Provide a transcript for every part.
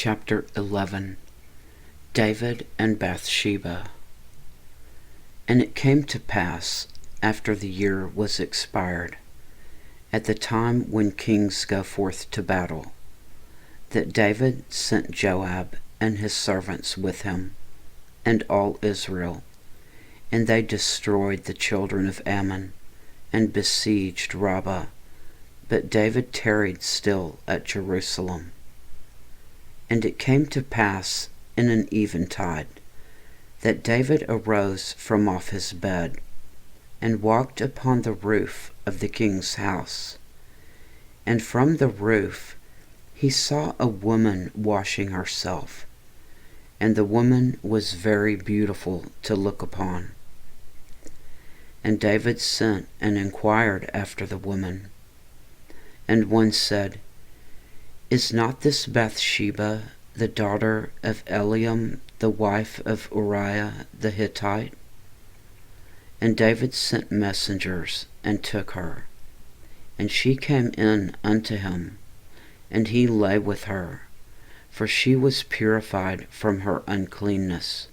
Chapter 11. David and Bathsheba. And it came to pass, after the year was expired, at the time when kings go forth to battle, that David sent Joab and his servants with him, and all Israel, and they destroyed the children of Ammon, and besieged Rabbah. But David tarried still at Jerusalem. And it came to pass in an eventide, that David arose from off his bed, and walked upon the roof of the king's house. And from the roof he saw a woman washing herself, and the woman was very beautiful to look upon. And David sent and inquired after the woman. And one said, Is not this Bathsheba, the daughter of Eliam, the wife of Uriah the Hittite? And David sent messengers, and took her. And she came in unto him, and he lay with her, for she was purified from her uncleanness,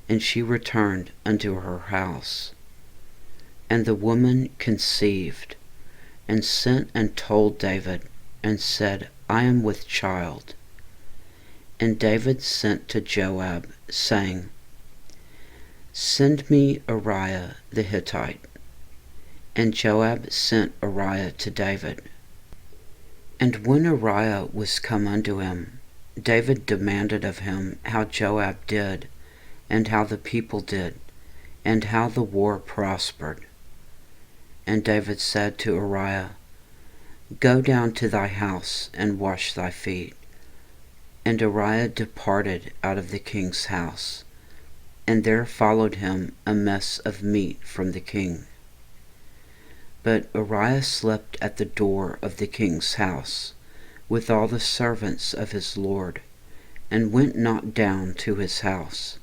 and she returned unto her house. And the woman conceived, and sent and told David, and said, I am with child. And David sent to Joab, saying, Send me Uriah the Hittite. And Joab sent Uriah to David. And when Uriah was come unto him, David demanded of him how Joab did, and how the people did, and how the war prospered. And David said to Uriah, Go down to thy house, and wash thy feet. And Uriah departed out of the king's house, and there followed him a mess of meat from the king. But Uriah slept at the door of the king's house, with all the servants of his lord, and went not down to his house.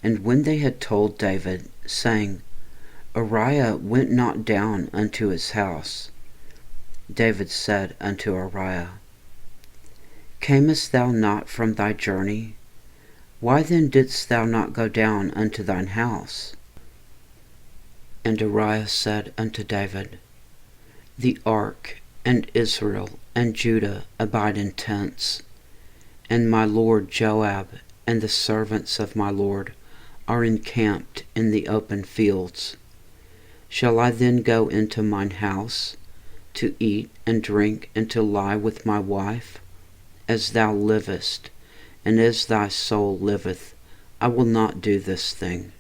And when they had told David, saying, Uriah went not down unto his house, David said unto Uriah, Camest thou not from thy journey? Why then didst thou not go down unto thine house? And Uriah said unto David, The ark, and Israel, and Judah abide in tents, and my lord Joab, and the servants of my lord, are encamped in the open fields. Shall I then go into mine house, to eat and drink, and to lie with my wife? As thou livest, and as thy soul liveth, I will not do this thing.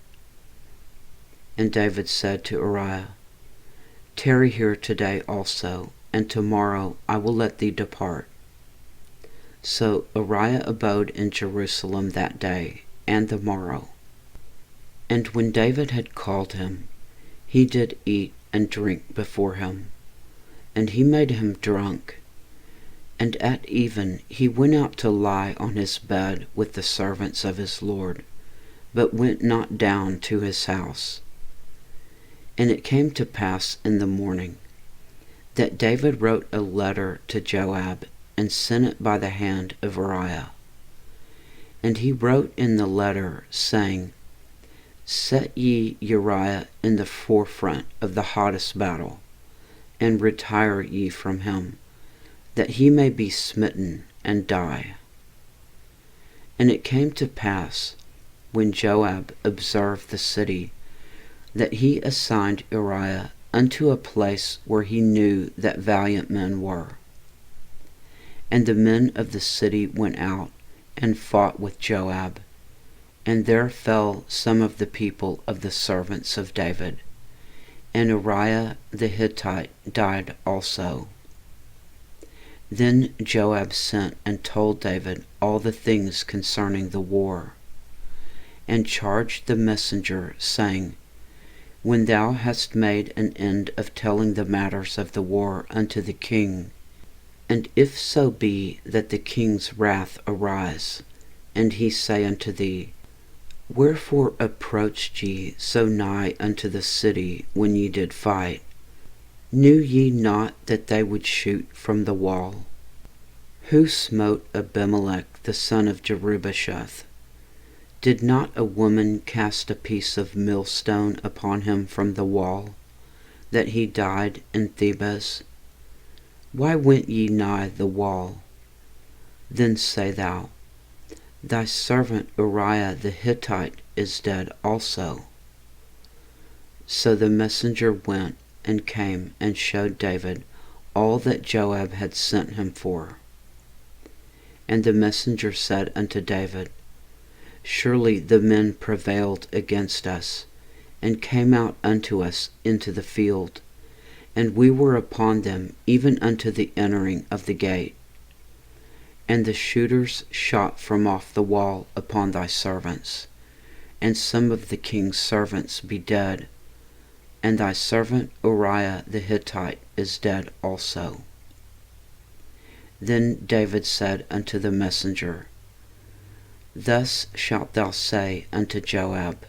And David said to Uriah, Tarry here today also, and tomorrow I will let thee depart. So Uriah abode in Jerusalem that day and the morrow. And when David had called him, he did eat and drink before him, and he made him drunk. And at even he went out to lie on his bed with the servants of his lord, but went not down to his house. And it came to pass in the morning, that David wrote a letter to Joab, and sent it by the hand of Uriah. And he wrote in the letter, saying, Set ye Uriah in the forefront of the hottest battle, and retire ye from him, that he may be smitten and die. And it came to pass, when Joab observed the city, that he assigned Uriah unto a place where he knew that valiant men were. And the men of the city went out and fought with Joab, and there fell some of the people of the servants of David, and Uriah the Hittite died also. Then Joab sent and told David all the things concerning the war, and charged the messenger, saying, When thou hast made an end of telling the matters of the war unto the king, and if so be that the king's wrath arise, and he say unto thee, Wherefore approached ye so nigh unto the city when ye did fight? Knew ye not that they would shoot from the wall? Who smote Abimelech the son of Jerubasheth? Did not a woman cast a piece of millstone upon him from the wall, that he died in Thebez? Why went ye nigh the wall? Then say thou, Thy servant Uriah the Hittite is dead also. So the messenger went and came and showed David all that Joab had sent him for. And the messenger said unto David, Surely the men prevailed against us, and came out unto us into the field, and we were upon them even unto the entering of the gate. And the shooters shot from off the wall upon thy servants, and some of the king's servants be dead, and thy servant Uriah the Hittite is dead also. Then David said unto the messenger, Thus shalt thou say unto Joab,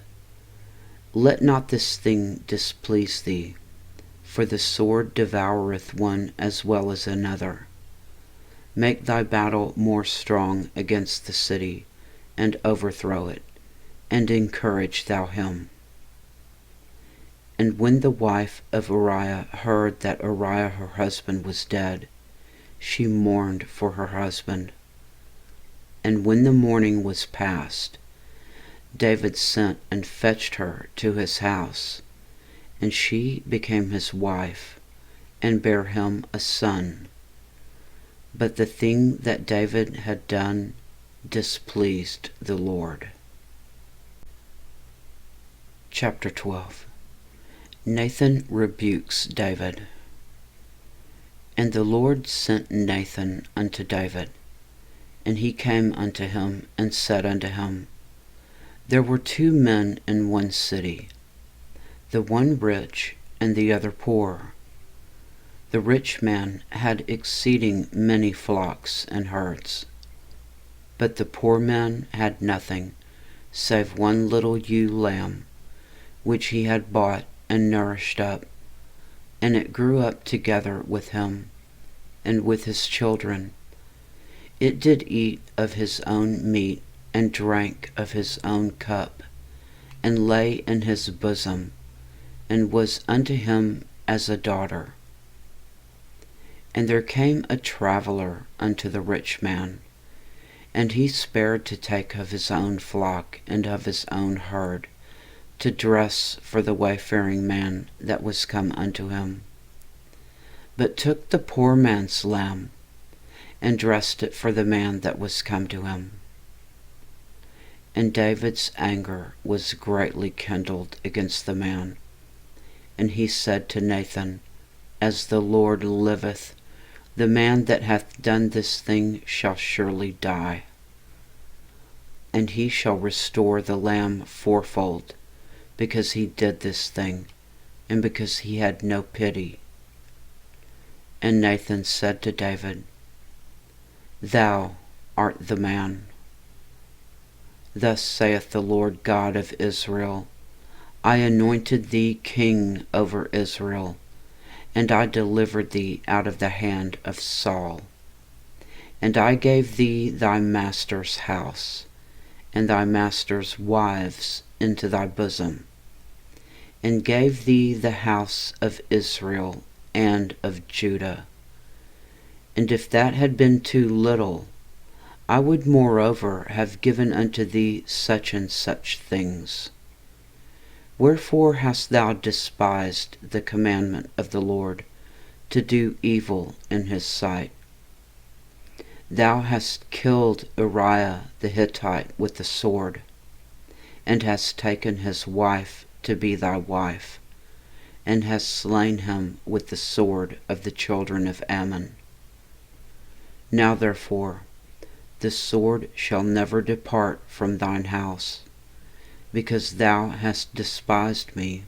Let not this thing displease thee, for the sword devoureth one as well as another. Make thy battle more strong against the city, and overthrow it, and encourage thou him. And when the wife of Uriah heard that Uriah her husband was dead, she mourned for her husband. And when the mourning was past, David sent and fetched her to his house, and she became his wife, and bare him a son. But the thing that David had done displeased the Lord. Chapter 12. Nathan rebukes David. And the Lord sent Nathan unto David, and he came unto him, and said unto him, There were 2 men in one city, the one rich, and the other poor. The rich man had exceeding many flocks and herds, but the poor man had nothing, save one little ewe lamb, which he had bought and nourished up, and it grew up together with him, and with his children. It did eat of his own meat, and drank of his own cup, and lay in his bosom, and was unto him as a daughter. And there came a traveller unto the rich man, and he spared to take of his own flock and of his own herd, to dress for the wayfaring man that was come unto him, but took the poor man's lamb, and dressed it for the man that was come to him. And David's anger was greatly kindled against the man, and he said to Nathan, As the Lord liveth, the man that hath done this thing shall surely die, and he shall restore the lamb fourfold, because he did this thing, and because he had no pity. And Nathan said to David, Thou art the man. Thus saith the Lord God of Israel, I anointed thee king over Israel, and I delivered thee out of the hand of Saul. And I gave thee thy master's house, and thy master's wives into thy bosom, and gave thee the house of Israel and of Judah. And if that had been too little, I would moreover have given unto thee such and such things. Wherefore hast thou despised the commandment of the Lord, to do evil in his sight? Thou hast killed Uriah the Hittite with the sword, and hast taken his wife to be thy wife, and hast slain him with the sword of the children of Ammon. Now therefore the sword shall never depart from thine house, because thou hast despised me,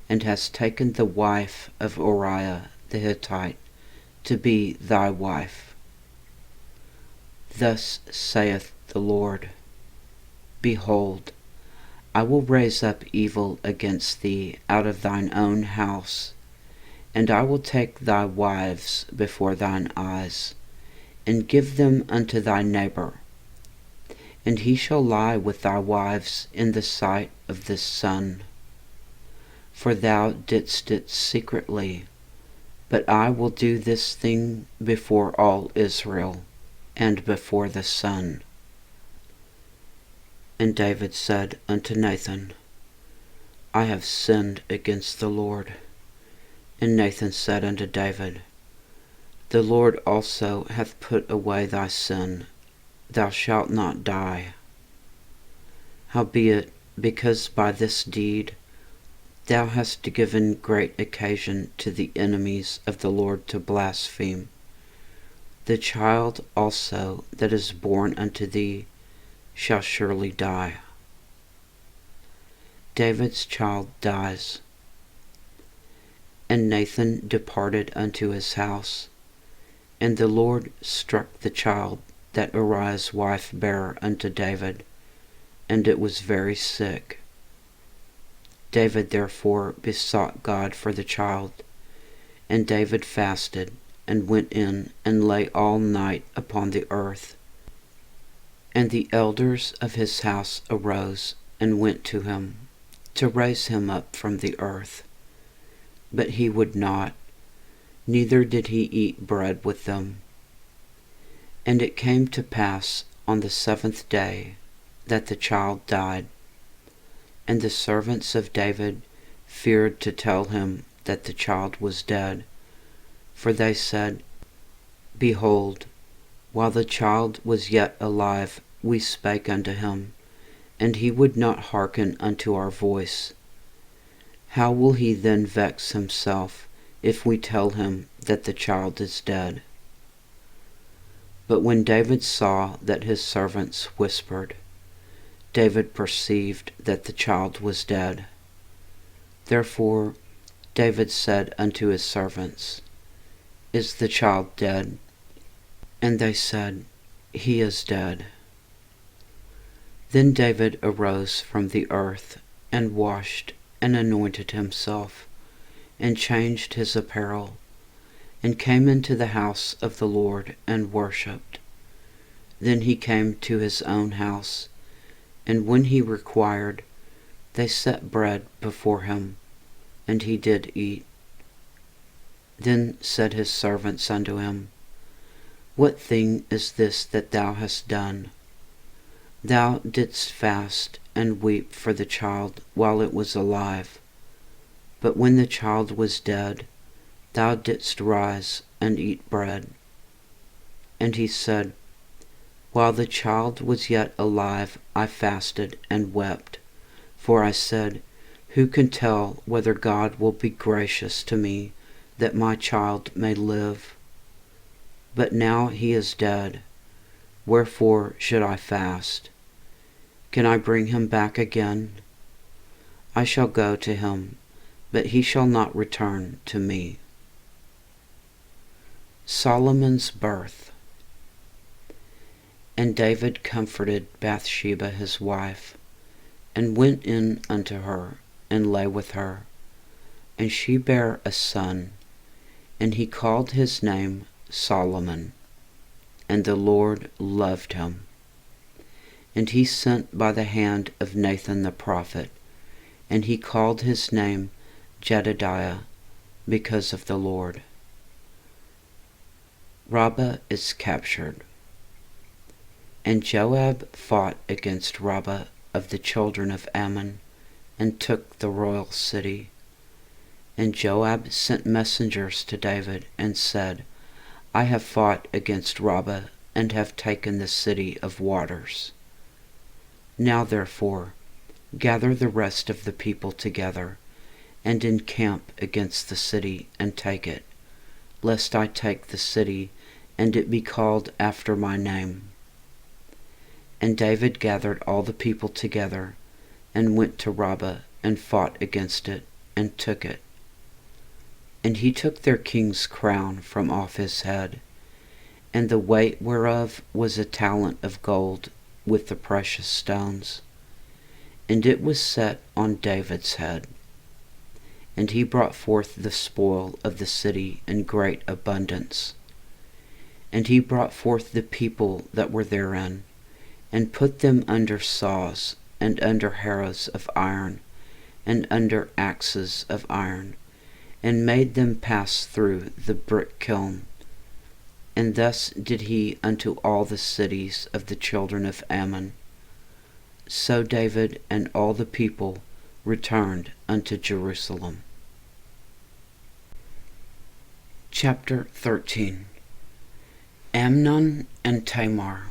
and hast taken the wife of Uriah the Hittite to be thy wife. Thus saith the Lord, Behold, I will raise up evil against thee out of thine own house, and I will take thy wives before thine eyes, and give them unto thy neighbor. And he shall lie with thy wives in the sight of this sun. For thou didst it secretly, but I will do this thing before all Israel, and before the sun. And David said unto Nathan, I have sinned against the Lord. And Nathan said unto David, The Lord also hath put away thy sin, thou shalt not die. Howbeit, because by this deed thou hast given great occasion to the enemies of the Lord to blaspheme, the child also that is born unto thee shall surely die. David's child dies. And Nathan departed unto his house, and the Lord struck the child that Uriah's wife bare unto David, and it was very sick. David therefore besought God for the child, and David fasted, and went in and lay all night upon the earth. And the elders of his house arose and went to him, to raise him up from the earth. But he would not, neither did he eat bread with them. And it came to pass on the 7th day that the child died. And the servants of David feared to tell him that the child was dead, for they said, Behold, while the child was yet alive, we spake unto him, and he would not hearken unto our voice. How will he then vex himself, if we tell him that the child is dead? But when David saw that his servants whispered, David perceived that the child was dead. Therefore David said unto his servants, Is the child dead? And they said, He is dead. Then David arose from the earth, and washed, and anointed himself, and changed his apparel, and came into the house of the Lord, and worshipped. Then he came to his own house, and when he required, they set bread before him, and he did eat. Then said his servants unto him, What thing is this that thou hast done? Thou didst fast and weep for the child while it was alive, but when the child was dead, thou didst rise and eat bread. And he said, While the child was yet alive, I fasted and wept, for I said, Who can tell whether God will be gracious to me, that my child may live? But now he is dead, wherefore should I fast? Can I bring him back again? I shall go to him, but he shall not return to me. Solomon's birth. And David comforted Bathsheba his wife, and went in unto her, and lay with her. And she bare a son, and he called his name Solomon. And the Lord loved him. And he sent by the hand of Nathan the prophet, and he called his name Jedediah, because of the Lord. Rabbah is captured. And Joab fought against Rabbah of the children of Ammon, and took the royal city. And Joab sent messengers to David, and said, I have fought against Rabbah, and have taken the city of waters. Now therefore gather the rest of the people together, and encamp against the city, and take it, lest I take the city, and it be called after my name. And David gathered all the people together, and went to Rabbah, and fought against it, and took it. And he took their king's crown from off his head, and the weight whereof was a talent of gold, with the precious stones. And it was set on David's head. And he brought forth the spoil of the city in great abundance. And he brought forth the people that were therein, and put them under saws, and under harrows of iron, and under axes of iron, and made them pass through the brick kiln. And thus did he unto all the cities of the children of Ammon. So David and all the people returned unto Jerusalem. Chapter 13. Amnon and Tamar.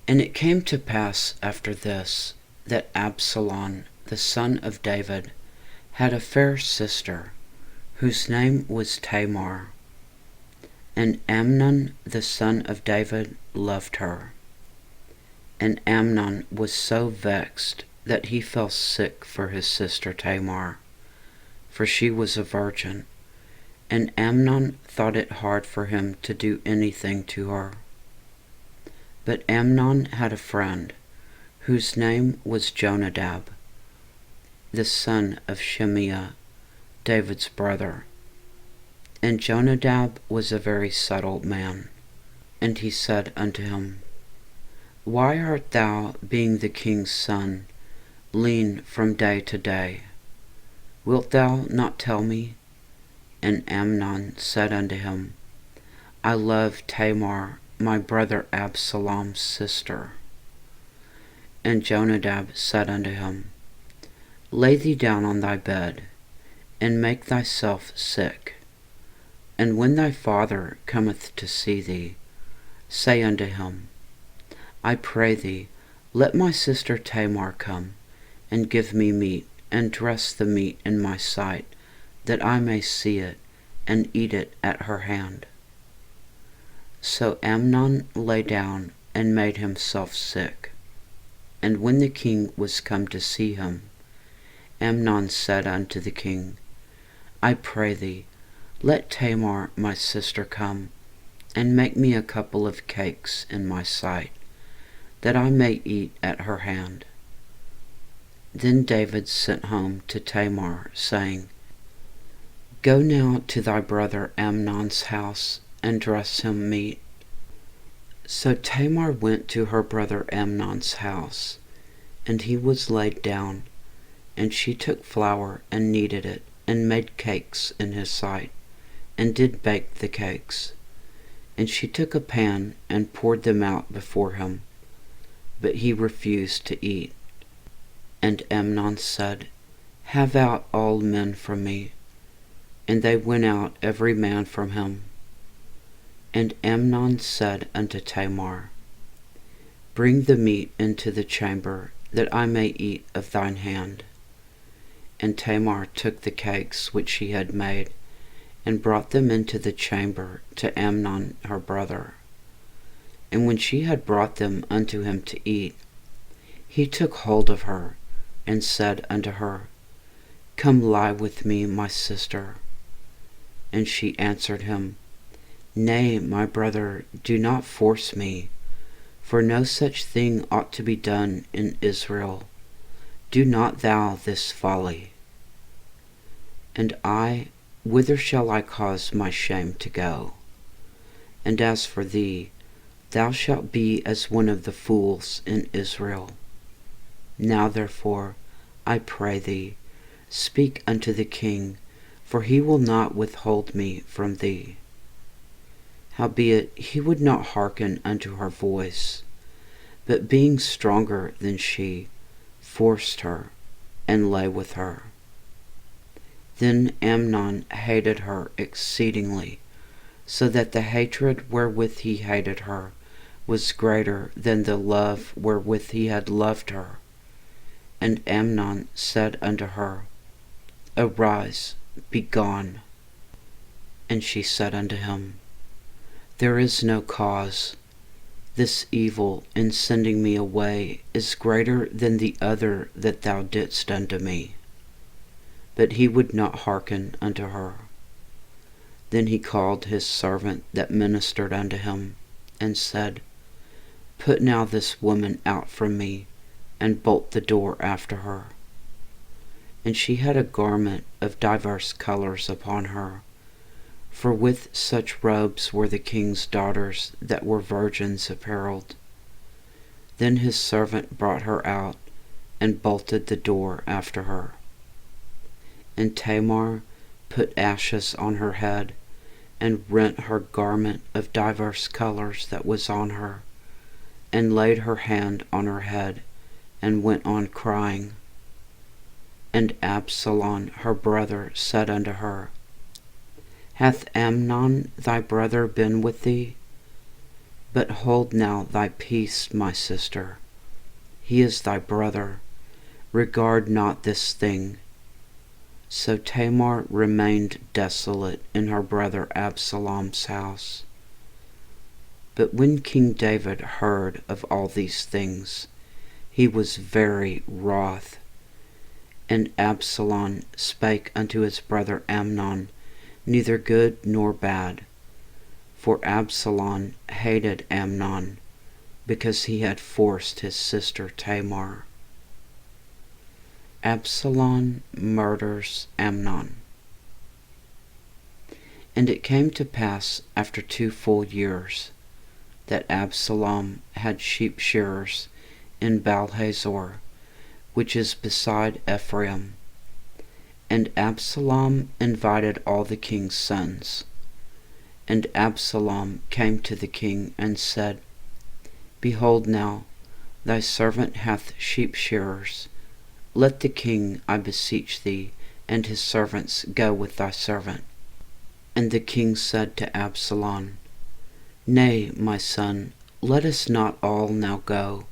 And it came to pass after this, that Absalom, the son of David, had a fair sister, whose name was Tamar. And Amnon, the son of David, loved her. And Amnon was so vexed that he fell sick for his sister Tamar, for she was a virgin. And Amnon thought it hard for him to do anything to her. But Amnon had a friend, whose name was Jonadab, the son of Shimeah, David's brother. And Jonadab was a very subtle man. And he said unto him, Why art thou, being the king's son, lean from day to day? Wilt thou not tell me? And Amnon said unto him, I love Tamar, my brother Absalom's sister. And Jonadab said unto him, Lay thee down on thy bed, and make thyself sick. And when thy father cometh to see thee, say unto him, I pray thee, let my sister Tamar come, and give me meat, and dress the meat in my sight, that I may see it, and eat it at her hand. So Amnon lay down, and made himself sick. And when the king was come to see him, Amnon said unto the king, I pray thee, let Tamar my sister come, and make me a couple of cakes in my sight, that I may eat at her hand. Then David sent home to Tamar, saying, Go now to thy brother Amnon's house, and dress him meat. So Tamar went to her brother Amnon's house, and he was laid down, and she took flour and kneaded it, and made cakes in his sight, and did bake the cakes. And she took a pan, and poured them out before him, but he refused to eat. And Amnon said, Have out all men from me. And they went out every man from him. And Amnon said unto Tamar, Bring the meat into the chamber, that I may eat of thine hand. And Tamar took the cakes which she had made, and brought them into the chamber to Amnon her brother. And when she had brought them unto him to eat, he took hold of her, and said unto her, Come lie with me, my sister. And she answered him, Nay, my brother, do not force me, for no such thing ought to be done in Israel. Do not thou this folly. And I, whither shall I cause my shame to go? And as for thee, thou shalt be as one of the fools in Israel. Now therefore, I pray thee, speak unto the king, for he will not withhold me from thee. Howbeit he would not hearken unto her voice, but being stronger than she, forced her, and lay with her. Then Amnon hated her exceedingly, so that the hatred wherewith he hated her was greater than the love wherewith he had loved her. And Amnon said unto her, Arise, be gone. And she said unto him, There is no cause. This evil in sending me away is greater than the other that thou didst unto me. But he would not hearken unto her. Then he called his servant that ministered unto him, and said, Put now this woman out from me, and bolt the door after her. And she had a garment of divers colors upon her, For with such robes were the king's daughters that were virgins apparelled. Then his servant brought her out, and bolted the door after her. And Tamar put ashes on her head, and rent her garment of divers colors that was on her, and laid her hand on her head, and went on crying. And Absalom her brother said unto her, Hath Amnon thy brother been with thee? But hold now thy peace, my sister. He is thy brother. Regard not this thing. So Tamar remained desolate in her brother Absalom's house. But when King David heard of all these things, he was very wroth. And Absalom spake unto his brother Amnon neither good nor bad. For Absalom hated Amnon, because he had forced his sister Tamar. Absalom murders Amnon. And it came to pass after 2 full years, that Absalom had sheep shearers in Baalhazor, which is beside Ephraim. And Absalom invited all the king's sons. And Absalom came to the king and said, Behold now, thy servant hath sheep shearers. Let the king, I beseech thee, and his servants go with thy servant. And the king said to Absalom, Nay, my son, let us not all now go,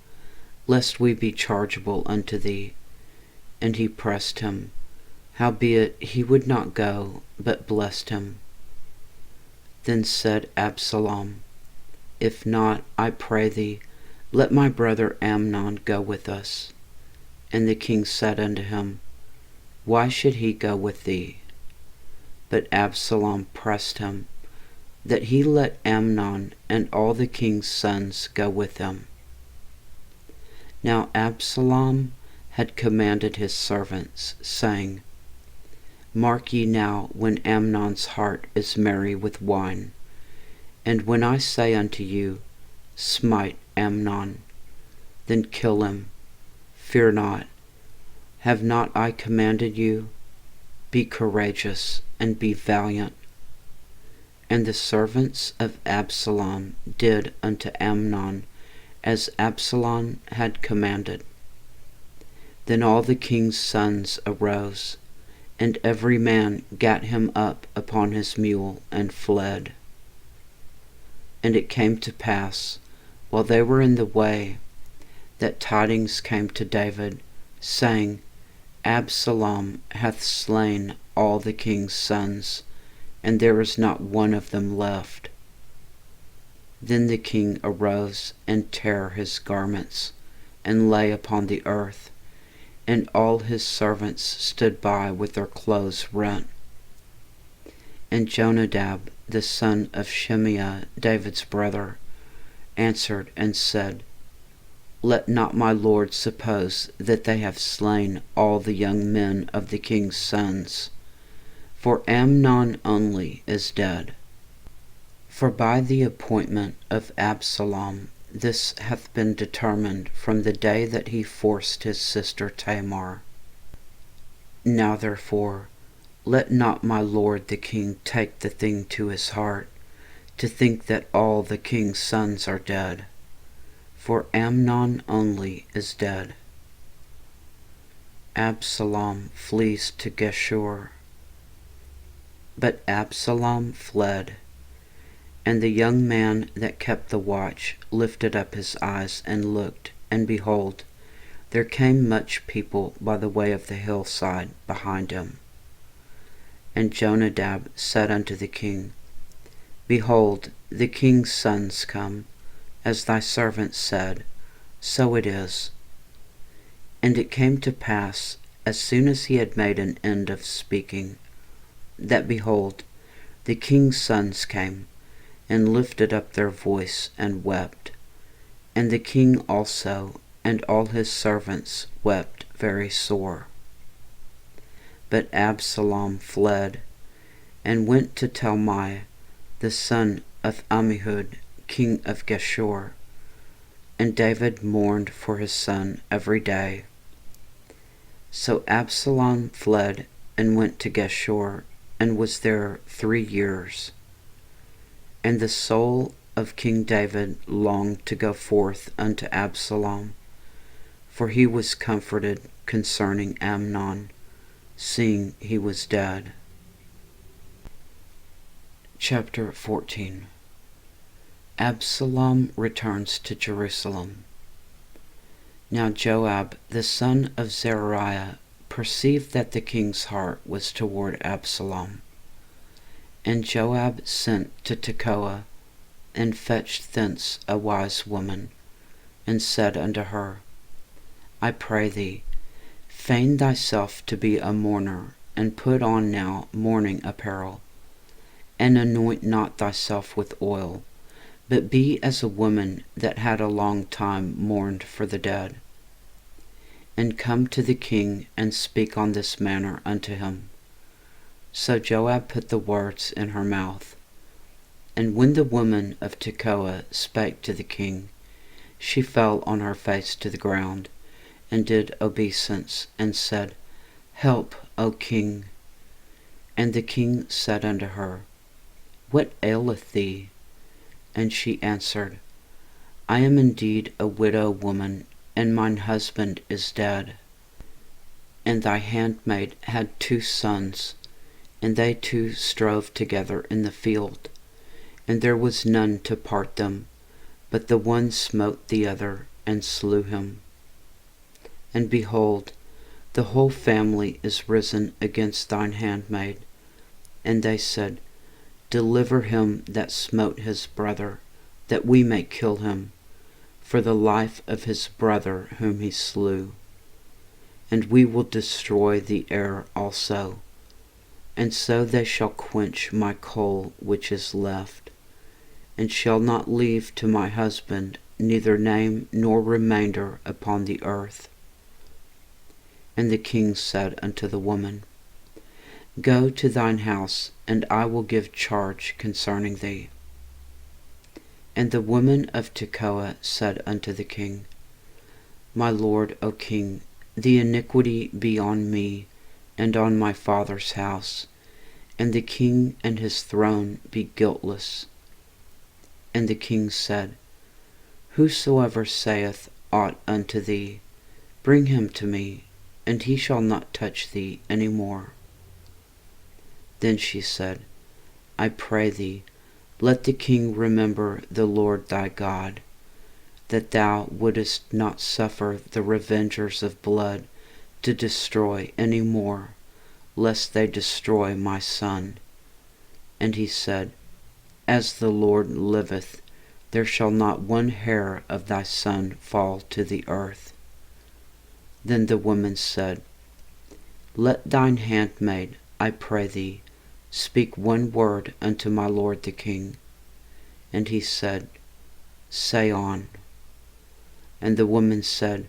lest we be chargeable unto thee. And he pressed him. Howbeit he would not go, but blessed him. Then said Absalom, If not, I pray thee, let my brother Amnon go with us. And the king said unto him, Why should he go with thee? But Absalom pressed him, that he let Amnon and all the king's sons go with him. Now Absalom had commanded his servants, saying, Mark ye now when Amnon's heart is merry with wine, and when I say unto you, Smite Amnon, then kill him. Fear not. Have not I commanded you? Be courageous, and be valiant. And the servants of Absalom did unto Amnon as Absalom had commanded. Then all the king's sons arose, and every man gat him up upon his mule, and fled. And it came to pass, while they were in the way, that tidings came to David, saying, Absalom hath slain all the king's sons, and there is not one of them left. Then the king arose and tare his garments, and lay upon the earth, and all his servants stood by with their clothes rent. And Jonadab, the son of Shimeah, David's brother, answered and said, Let not my lord suppose that they have slain all the young men of the king's sons, for Amnon only is dead. For by the appointment of Absalom this hath been determined from the day that he forced his sister Tamar. Now therefore, let not my lord the king take the thing to his heart, to think that all the king's sons are dead, for Amnon only is dead. Absalom flees to Geshur. But Absalom fled, and the young man that kept the watch lifted up his eyes and looked, and behold, there came much people by the way of the hillside behind him. And Jonadab said unto the king, Behold, the king's sons come, as thy servant said, so it is. And it came to pass, as soon as he had made an end of speaking, that behold, the king's sons came, and lifted up their voice and wept. And the king also and all his servants wept very sore. But Absalom fled, and went to Talmai, the son of Ammihud, king of Geshur. And David mourned for his son every day. So Absalom fled and went to Geshur, and was there 3 years. And the soul of King David longed to go forth unto Absalom, for he was comforted concerning Amnon, seeing he was dead. Chapter 14. Absalom returns to Jerusalem. Now Joab, the son of Zeruiah, perceived that the king's heart was toward Absalom. And Joab sent to Tekoa, and fetched thence a wise woman, and said unto her, I pray thee, feign thyself to be a mourner, and put on now mourning apparel, and anoint not thyself with oil, but be as a woman that had a long time mourned for the dead. And come to the king, and speak on this manner unto him. So Joab put the words in her mouth. And when the woman of Tekoa spake to the king, she fell on her face to the ground, and did obeisance, and said, Help, O king. And the king said unto her, What aileth thee? And she answered, I am indeed a widow woman, and mine husband is dead. And thy handmaid had 2 sons, and they 2 strove together in the field, and there was none to part them, but the one smote the other, and slew him. And behold, the whole family is risen against thine handmaid. And they said, Deliver him that smote his brother, that we may kill him, for the life of his brother whom he slew. And we will destroy the heir also, and so they shall quench my coal which is left, and shall not leave to my husband neither name nor remainder upon the earth. And the king said unto the woman, Go to thine house, and I will give charge concerning thee. And the woman of Tekoa said unto the king, My lord, O king, the iniquity be on me, and on my father's house, and the king and his throne be guiltless. And the king said, Whosoever saith aught unto thee, bring him to me, and he shall not touch thee any more. Then she said, I pray thee, let the king remember the Lord thy God, that thou wouldest not suffer the revengers of blood to destroy any more, lest they destroy my son. And he said, As the Lord liveth, there shall not one hair of thy son fall to the earth. Then the woman said, Let thine handmaid, I pray thee, speak one word unto my lord the king. And he said, Say on. And the woman said,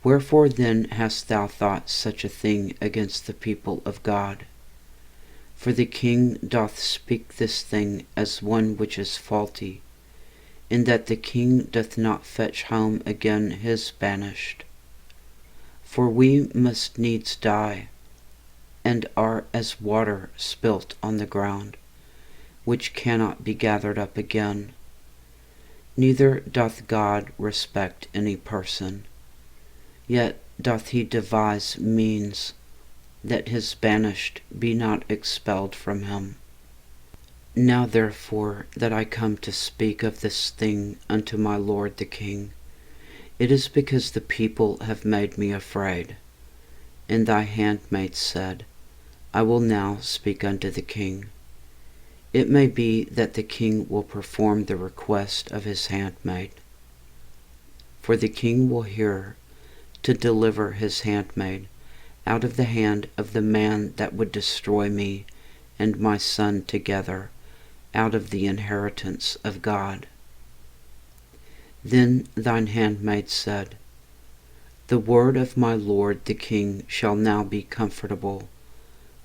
Wherefore then hast thou thought such a thing against the people of God? For the king doth speak this thing as one which is faulty, in that the king doth not fetch home again his banished. For we must needs die, and are as water spilt on the ground, which cannot be gathered up again. Neither doth God respect any person, yet doth he devise means that his banished be not expelled from him. Now therefore that I come to speak of this thing unto my lord the king, it is because the people have made me afraid. And thy handmaid said, I will now speak unto the king. It may be that the king will perform the request of his handmaid. For the king will hear to deliver his handmaid out of the hand of the man that would destroy me and my son together out of the inheritance of God. Then thine handmaid said, The word of my lord the king shall now be comfortable,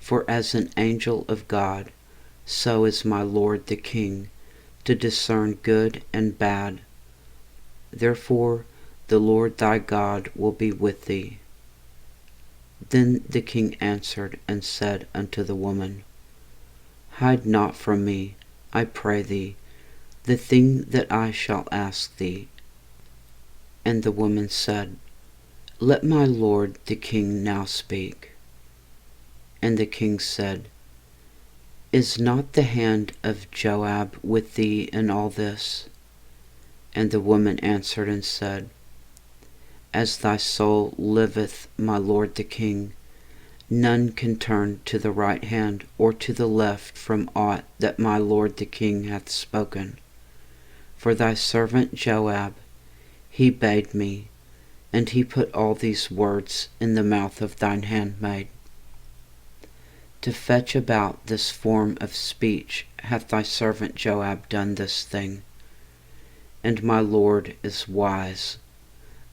for as an angel of God so is my lord the king, to discern good and bad. Therefore the Lord thy God will be with thee. Then the king answered and said unto the woman, Hide not from me, I pray thee, the thing that I shall ask thee. And the woman said, Let my lord the king now speak. And the king said, Is not the hand of Joab with thee in all this? And the woman answered and said, As thy soul liveth, my lord the king, none can turn to the right hand or to the left from aught that my lord the king hath spoken. For thy servant Joab, he bade me, and he put all these words in the mouth of thine handmaid. To fetch about this form of speech hath thy servant Joab done this thing. And my lord is wise,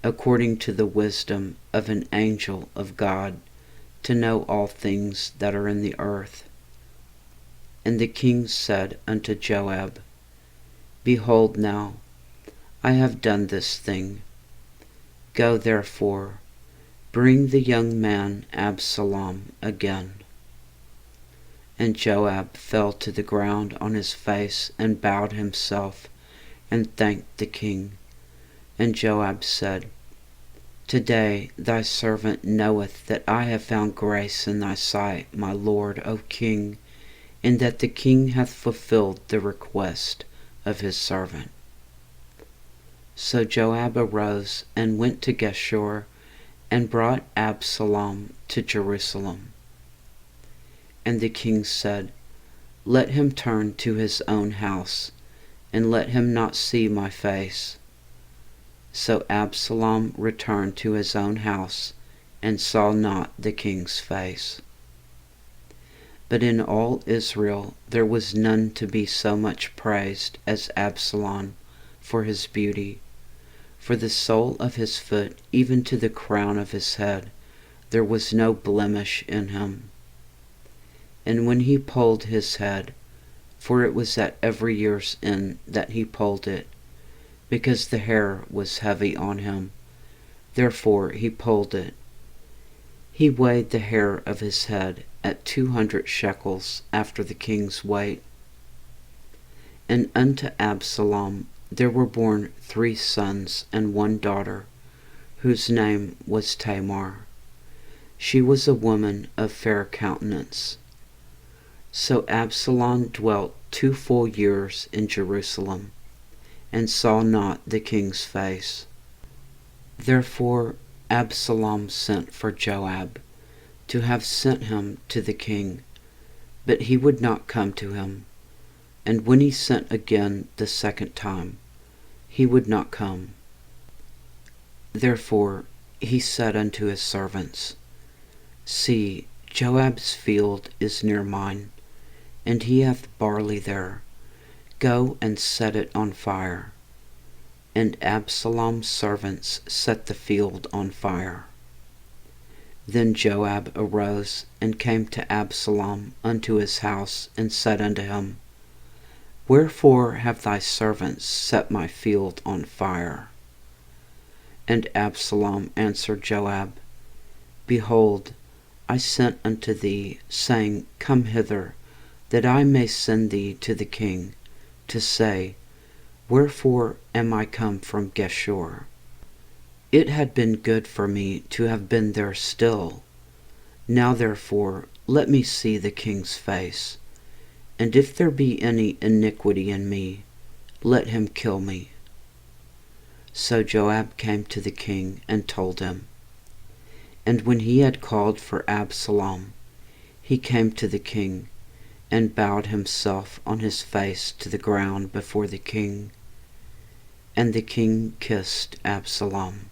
according to the wisdom of an angel of God, to know all things that are in the earth. And the king said unto Joab, Behold now, I have done this thing. Go therefore, bring the young man Absalom again. And Joab fell to the ground on his face and bowed himself and thanked the king. And Joab said, Today thy servant knoweth that I have found grace in thy sight, my lord, O king, and that the king hath fulfilled the request of his servant. So Joab arose and went to Geshur, and brought Absalom to Jerusalem. And the king said, Let him turn to his own house, and let him not see my face. So Absalom returned to his own house, and saw not the king's face. But in all Israel there was none to be so much praised as Absalom for his beauty. For the sole of his foot even to the crown of his head, there was no blemish in him. And when he polled his head, for it was at every year's end that he polled it, because the hair was heavy on him, therefore he polled it. He weighed the hair of his head at 200 shekels after the king's weight. And unto Absalom there were born 3 sons and 1 daughter, whose name was Tamar. She was a woman of fair countenance. So Absalom dwelt 2 full years in Jerusalem, and saw not the king's face. Therefore Absalom sent for Joab, to have sent him to the king, but he would not come to him. And when he sent again the second time, he would not come. Therefore he said unto his servants, See, Joab's field is near mine, and he hath barley there. Go and set it on fire. And Absalom's servants set the field on fire. Then Joab arose and came to Absalom unto his house, and said unto him, Wherefore have thy servants set my field on fire? And Absalom answered Joab, Behold, I sent unto thee, saying, Come hither, that I may send thee to the king, to say, Wherefore am I come from Geshur? It had been good for me to have been there still. Now therefore let me see the king's face, and if there be any iniquity in me, let him kill me. So Joab came to the king and told him. And when he had called for Absalom, he came to the king, and bowed himself on his face to the ground before the king. And the king kissed Absalom.